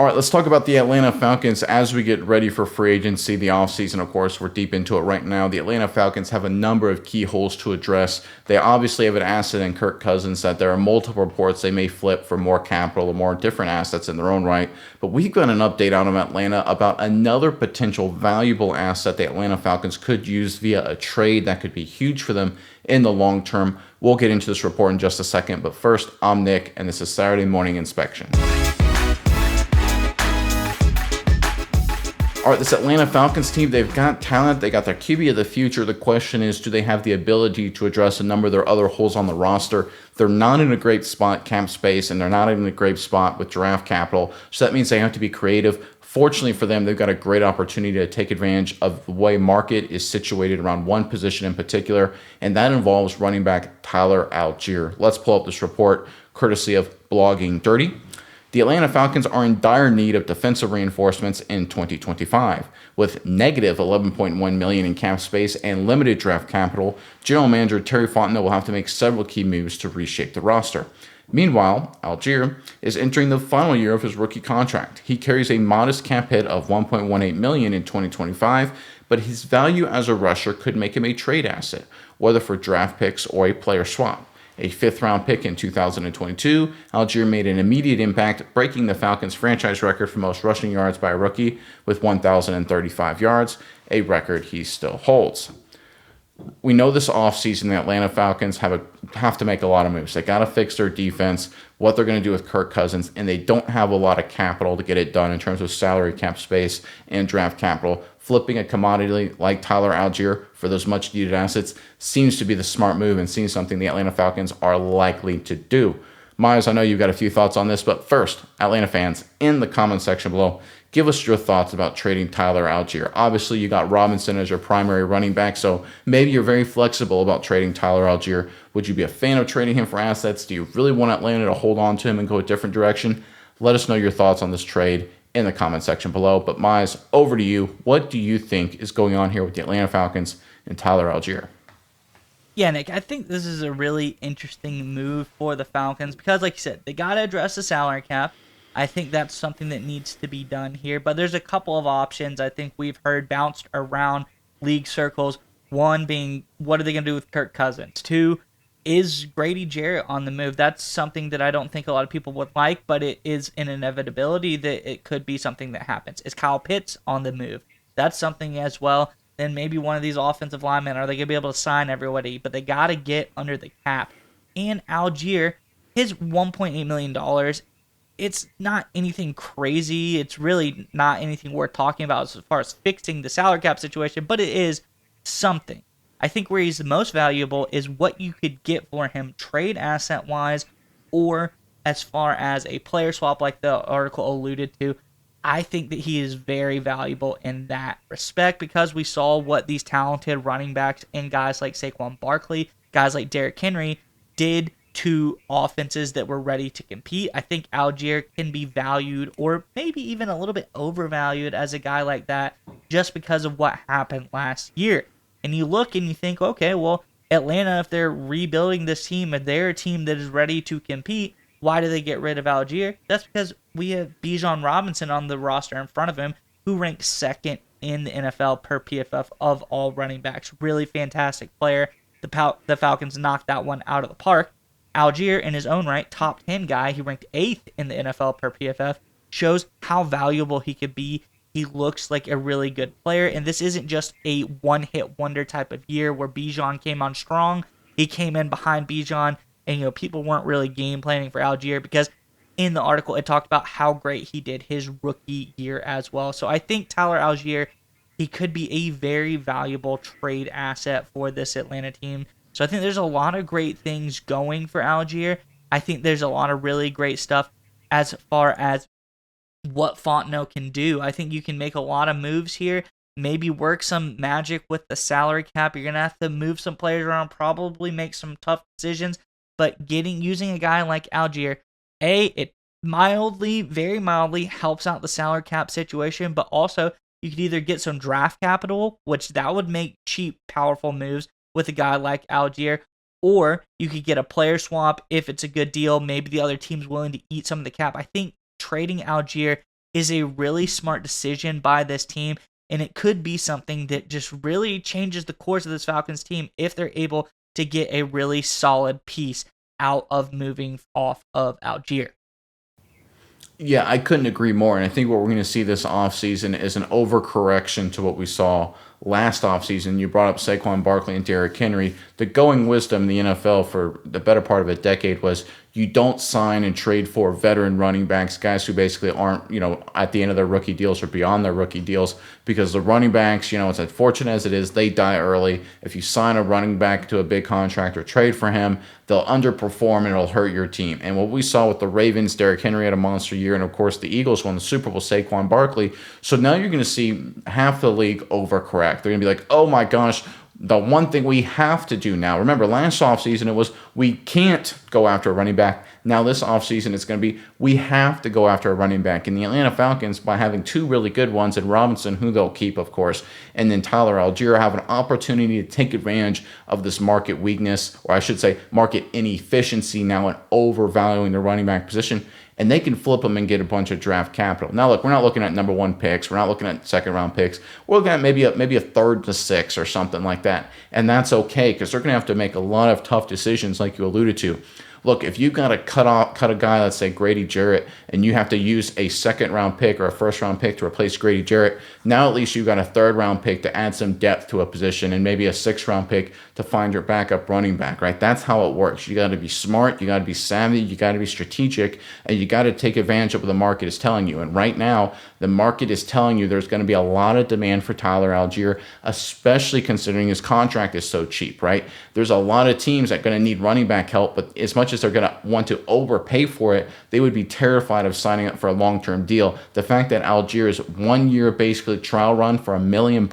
All right, let's talk about the Atlanta Falcons as we get ready for free agency, the offseason. Of course, we're deep into it right now. The Atlanta Falcons have a number of key holes to address. They obviously have an asset in Kirk Cousins that there are multiple reports they may flip for more capital or more different assets in their own right. But we've got an update out of Atlanta about another potential valuable asset the Atlanta Falcons could use via a trade that could be huge for them in the long term. We'll get into this report in just a second. But first, I'm Nick, and this is Saturday Morning Inspection. All right, this Atlanta Falcons team, they've got talent. They got their QB of the future. The question is, do they have the ability to address a number of their other holes on the roster? They're not in a great spot, cap space, and they're not in a great spot with draft capital. So that means they have to be creative. Fortunately for them, they've got a great opportunity to take advantage of the way market is situated around one position in particular, and that involves running back Tyler Allgeier. Let's pull up this report courtesy of Blogging Dirty. The Atlanta Falcons are in dire need of defensive reinforcements in 2025. With negative $11.1 million in cap space and limited draft capital, General Manager Terry Fontenot will have to make several key moves to reshape the roster. Meanwhile, Allgeier is entering the final year of his rookie contract. He carries a modest cap hit of $1.18 million in 2025, but his value as a rusher could make him a trade asset, whether for draft picks or a player swap. A fifth-round pick in 2022, Allgeier made an immediate impact, breaking the Falcons' franchise record for most rushing yards by a rookie with 1,035 yards, a record he still holds. We know this offseason the Atlanta Falcons have to make a lot of moves. They got to fix their defense, what they're going to do with Kirk Cousins, and they don't have a lot of capital to get it done in terms of salary cap space and draft capital. Flipping a commodity like Tyler Allgeier for those much needed assets seems to be the smart move and seems something the Atlanta Falcons are likely to do. Myers, I know you've got a few thoughts on this, but first, Atlanta fans, in the comment section below, give us your thoughts about trading Tyler Allgeier. Obviously, you got Robinson as your primary running back, so maybe you're very flexible about trading Tyler Allgeier. Would you be a fan of trading him for assets? Do you really want Atlanta to hold on to him and go a different direction? Let us know your thoughts on this trade in the comment section below. But Mize, over to you. What do you think is going on here with the Atlanta Falcons and Tyler Allgeier? Yeah, Nick, I think this is a really interesting move for the Falcons because, like you said, they got to address the salary cap. I think that's something that needs to be done here. But there's a couple of options I think we've heard bounced around league circles. One being, what are they going to do with Kirk Cousins? Two, is Grady Jarrett on the move? That's something that I don't think a lot of people would like, but it is an inevitability that it could be something that happens. Is Kyle Pitts on the move? That's something as well. Then maybe one of these offensive linemen, are they going to be able to sign everybody? But they got to get under the cap. And Allgeier, his $1.8 million, it's not anything crazy. It's really not anything worth talking about as far as fixing the salary cap situation, but it is something. I think where he's the most valuable is what you could get for him trade asset-wise or as far as a player swap like the article alluded to. I think that he is very valuable in that respect because we saw what these talented running backs and guys like Saquon Barkley, guys like Derrick Henry did to offenses that were ready to compete. I think Allgeier can be valued or maybe even a little bit overvalued as a guy like that just because of what happened last year. And you look and you think, okay, well, Atlanta, if they're rebuilding this team and they're a team that is ready to compete, why do they get rid of Allgeier? That's because we have Bijan Robinson on the roster in front of him, who ranks second in the NFL per PFF of all running backs. Really fantastic player. The Falcons knocked that one out of the park. Allgeier, in his own right, top 10 guy, he ranked 8th in the NFL per PFF, shows how valuable he could be. He looks like a really good player, and this isn't just a one-hit wonder type of year where Bijan came on strong. He came in behind Bijan, and people weren't really game planning for Allgeier because in the article it talked about how great he did his rookie year as well. So I think Tyler Allgeier, he could be a very valuable trade asset for this Atlanta team. So I think there's a lot of great things going for Allgeier. I think there's a lot of really great stuff as far as what Fontenot can do. I think you can make a lot of moves here, maybe work some magic with the salary cap. You're going to have to move some players around, probably make some tough decisions, but using a guy like Allgeier, it very mildly helps out the salary cap situation, but also you could either get some draft capital, which that would make cheap, powerful moves with a guy like Allgeier, or you could get a player swap if it's a good deal. Maybe the other team's willing to eat some of the cap. I think trading Allgeier is a really smart decision by this team. And it could be something that just really changes the course of this Falcons team if they're able to get a really solid piece out of moving off of Allgeier. Yeah, I couldn't agree more. And I think what we're going to see this offseason is an overcorrection to what we saw last offseason. You brought up Saquon Barkley and Derrick Henry. The going wisdom in the NFL for the better part of a decade was you don't sign and trade for veteran running backs, guys who basically aren't, at the end of their rookie deals or beyond their rookie deals, because the running backs, it's unfortunate as it is, they die early. If you sign a running back to a big contract or trade for him, they'll underperform and it'll hurt your team. And what we saw with the Ravens, Derrick Henry had a monster year, and of course the Eagles won the Super Bowl, Saquon Barkley. So now you're going to see half the league overcorrect. They're going to be like, oh my gosh, the one thing we have to do now. Remember, last offseason it was we can't go after a running back. Now this offseason it's going to be we have to go after a running back. And the Atlanta Falcons, by having two really good ones, and Robinson, who they'll keep, of course, and then Tyler Allgeier, have an opportunity to take advantage of this market weakness, or I should say market inefficiency now in overvaluing the running back position. And they can flip them and get a bunch of draft capital. Now, look, we're not looking at number 1 picks. We're not looking at second-round picks. We're looking at maybe a third to 6 or something like that. And that's okay, because they're going to have to make a lot of tough decisions like you alluded to. Look, if you've got to cut a guy, let's say Grady Jarrett, and you have to use a second-round pick or a first-round pick to replace Grady Jarrett, now at least you've got a third-round pick to add some depth to a position, and maybe a sixth-round pick to find your backup running back, right? That's how it works. You got to be smart, you got to be savvy, you got to be strategic, and you got to take advantage of what the market is telling you. And right now, the market is telling you there's going to be a lot of demand for Tyler Allgeier, especially considering his contract is so cheap, right? There's a lot of teams that are going to need running back help, but as much as they're going to want to overpay for it, they would be terrified of signing up for a long-term deal. The fact that Allgeier's 1 year basically trial run for $1 million,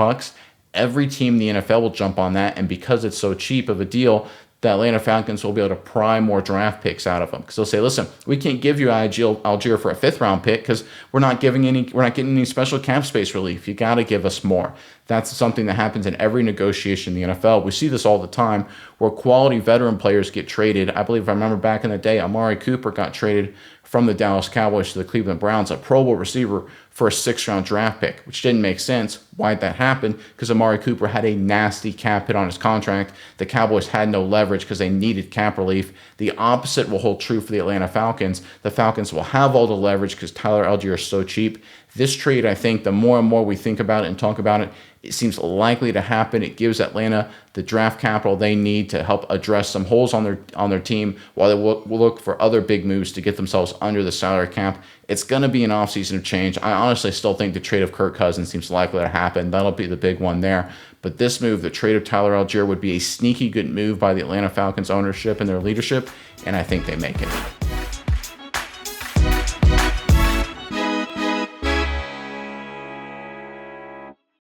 every team in the NFL will jump on that, and because it's so cheap of a deal, the Atlanta Falcons will be able to pry more draft picks out of them, because they'll say, listen, we can't give you Allgeier for a 5th-round pick because we're not getting any special cap space relief. You got to give us more. That's something that happens in every negotiation in the NFL. We see this all the time where quality veteran players get traded. I believe, if I remember back in the day, Amari Cooper got traded from the Dallas Cowboys to the Cleveland Browns, a Pro Bowl receiver, for a 6th-round draft pick, which didn't make sense. Why'd that happen? Because Amari Cooper had a nasty cap hit on his contract. The Cowboys had no leverage because they needed cap relief. The opposite will hold true for the Atlanta Falcons. The Falcons will have all the leverage because Tyler Allgeier is so cheap. This trade, I think, the more and more we think about it and talk about it, it seems likely to happen. It gives Atlanta the draft capital they need to help address some holes on their team while they will look for other big moves to get themselves under the salary cap. It's going to be an offseason of change. I honestly still think the trade of Kirk Cousins seems likely to happen. That'll be the big one there. But this move, the trade of Tyler Allgeier, would be a sneaky good move by the Atlanta Falcons ownership and their leadership, and I think they make it.